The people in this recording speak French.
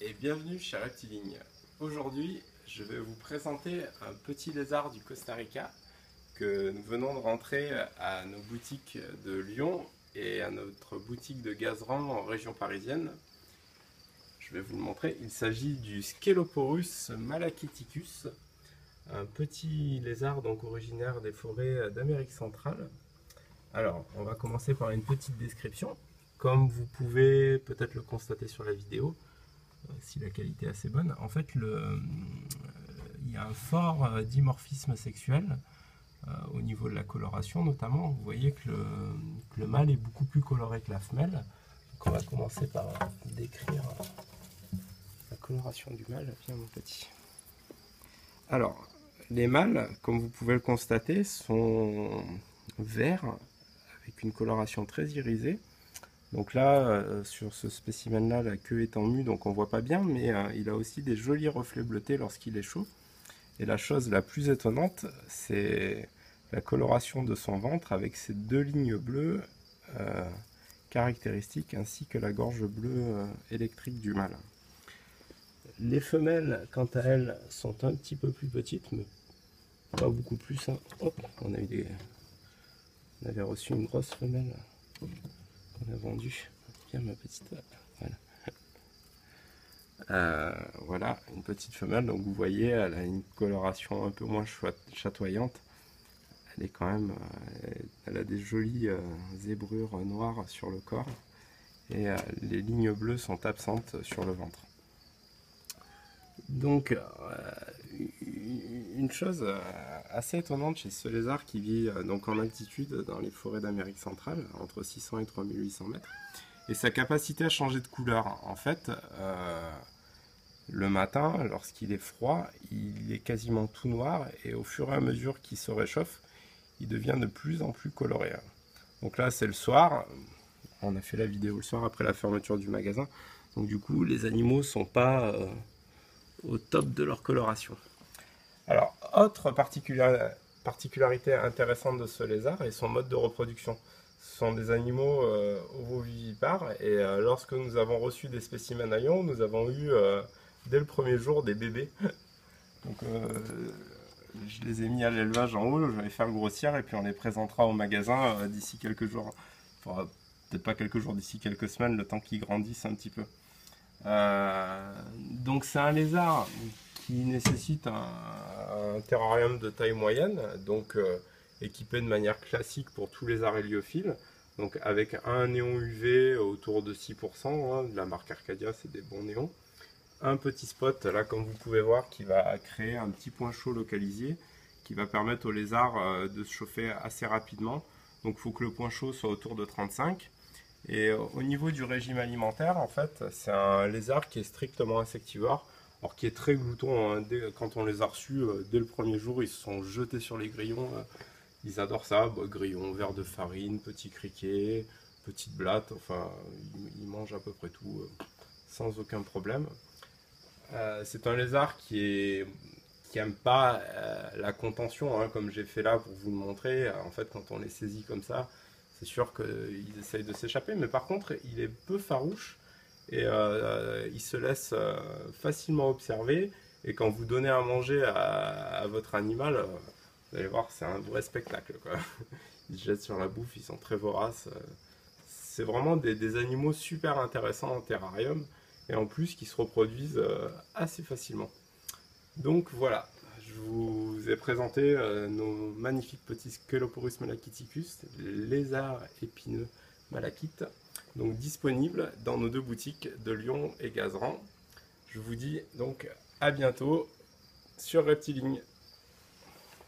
et bienvenue chez Reptiligne. Aujourd'hui, je vais vous présenter un petit lézard du Costa Rica que nous venons de rentrer à nos boutiques de Lyon et à notre boutique de Gazeran en région parisienne. Je vais vous le montrer. Il s'agit du Sceloporus malachiticus, un petit lézard donc originaire des forêts d'Amérique centrale. Alors, on va commencer par une petite description. Comme vous pouvez peut-être le constater sur la vidéo, si la qualité est assez bonne, en fait, il y a un fort dimorphisme sexuel au niveau de la coloration notamment. Vous voyez que le mâle est beaucoup plus coloré que la femelle. Donc on va commencer par décrire la coloration du mâle. Viens mon petit. Alors, les mâles, comme vous pouvez le constater, sont verts avec une coloration très irisée. Donc là, sur ce spécimen-là, la queue est en mue, donc on voit pas bien, mais il a aussi des jolis reflets bleutés lorsqu'il est chaud. Et la chose la plus étonnante, c'est la coloration de son ventre avec ces deux lignes bleues caractéristiques, ainsi que la gorge bleue électrique du mâle. Les femelles, quant à elles, sont un petit peu plus petites, mais pas beaucoup plus. Hein. Hop, on avait reçu une grosse femelle. On a vendu. Tiens ma petite. Voilà, une petite femelle. Donc vous voyez, elle a une coloration un peu moins chatoyante. Elle est quand même. Elle a des jolies zébrures noires sur le corps. Et les lignes bleues sont absentes sur le ventre. Donc, une chose assez étonnante chez ce lézard qui vit donc en altitude dans les forêts d'Amérique centrale, entre 600 et 3800 mètres, et sa capacité à changer de couleur. En fait, le matin, lorsqu'il est froid, il est quasiment tout noir, et au fur et à mesure qu'il se réchauffe, il devient de plus en plus coloré. Donc là, c'est le soir. On a fait la vidéo le soir après la fermeture du magasin. Donc du coup, les animaux sont pas au top de leur coloration. Alors, autre particularité intéressante de ce lézard est son mode de reproduction. Ce sont des animaux ovovivipares et lorsque nous avons reçu des spécimens à Lyon, nous avons eu dès le premier jour des bébés. Donc, je les ai mis à l'élevage en haut, je vais les faire grossir et puis on les présentera au magasin d'ici quelques jours. Enfin, peut-être pas quelques jours, d'ici quelques semaines, le temps qu'ils grandissent un petit peu. Donc c'est un lézard qui nécessite un terrarium de taille moyenne, donc équipé de manière classique pour tous les lézards héliophiles, donc avec un néon UV autour de 6%, hein, de la marque Arcadia, c'est des bons néons. Un petit spot là comme vous pouvez voir qui va créer un petit point chaud localisé qui va permettre au lézard de se chauffer assez rapidement. Donc il faut que le point chaud soit autour de 35. Et au niveau du régime alimentaire, en fait, c'est un lézard qui est strictement insectivore, alors qui est très glouton. Hein. Quand on les a reçus, dès le premier jour, ils se sont jetés sur les grillons. Ils adorent ça, grillons, verre de farine, petits criquets, petites blattes, enfin, ils mangent à peu près tout, sans aucun problème. C'est un lézard qui aime pas la contention, hein, comme j'ai fait là pour vous le montrer. En fait, quand on les saisit comme ça, c'est sûr qu'ils essayent de s'échapper, mais par contre, il est peu farouche et il se laisse facilement observer. Et quand vous donnez à manger à votre animal, vous allez voir, c'est un vrai spectacle, quoi. Ils se jettent sur la bouffe, ils sont très voraces. C'est vraiment des animaux super intéressants en terrarium et en plus qui se reproduisent assez facilement. Donc voilà. Je vous ai présenté nos magnifiques petits Sceloporus malachiticus, lézards épineux malachite, donc disponibles dans nos deux boutiques de Lyon et Gazeran. Je vous dis donc à bientôt sur Reptiligne.